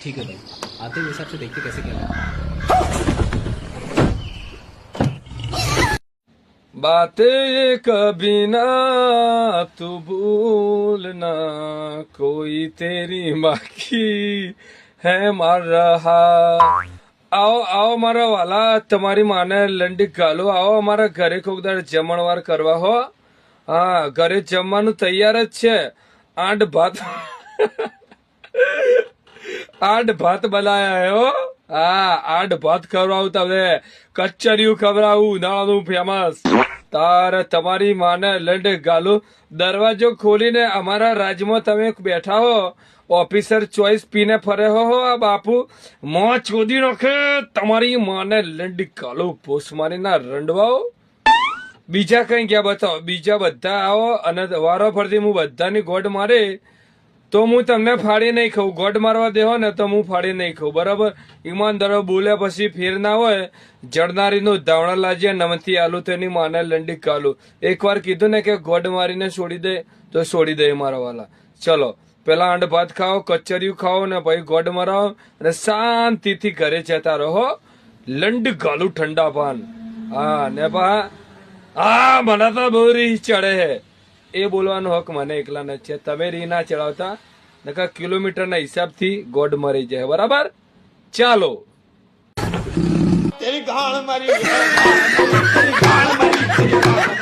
ठीक है भाई, आते ही हिसाब से देखते कैसे क्या है। बातें ये कभी ना तू भूलना, कोई तेरी बाकी है मार रहा। आओ आओ मारा वाला, તમારી માને લંડી ગાલો, આવો અમારા ઘરે કોક દાડે જમણવાર કરવા હો। હા, ઘરે જમવાનું તૈયાર જ છે। આઠ ભાત આઠ ભાત બનાયા હે હો। હા, આઠ ભાત ખવડાવું તમને, કચરિયું ખવડાવું ઉનાળાનું ફેમસ। તારે તમારી માને લંડે ગાલું, દરવાજો ખોલીને અમારા રાજમાં તમે બેઠા હો, ઓફિસર ચોઈસ પીને ફરે હો આ બાપુ, મોં ચોદી નાખે તમારી માને લંડી ગાલું, પોસ મારીના રંડવાઓ। બીજા કઈ ગયા બતાવો, બીજા બધા આવો અને વારો ફરતી હું બધાની ગોડ મારે તો હું તમને ફાડી નહીં ખાઉં। ગોડ મારવા દેહો ને તો હું ફાડી નહીં ખાઉં, બરાબર। ઈમાનદારો બોલ્યા પછી ફેર ના હોય, જડનારીનું ધાવણા લાજ્યા નમતી આલુ તેની માને લંડી કાલું। એકવાર કીધું ને કે ગોડ મારીને છોડી દે તો છોડી દે મારા વાલા। ચલો પેલા આંડ ભાત ખાઓ, કચરિયું ખાઓ ને ભાઈ ગોડ મરાવો અને શાંતિથી ઘરે જતા રહો। લંડ ગાલું ઠંડા પાન। હા ને પા હા, મને તો બહુ રી ચડે હે, એ બોલવાનો હક મને એકલા ને છે। તમે રી ના ચડાવતા, નકા કિલોમીટરના હિસાબથી ગોડ મરી જાય, બરાબર। ચાલો तेरी गाल मारी, तेरी गाल मारी, तेरी गाल मारी।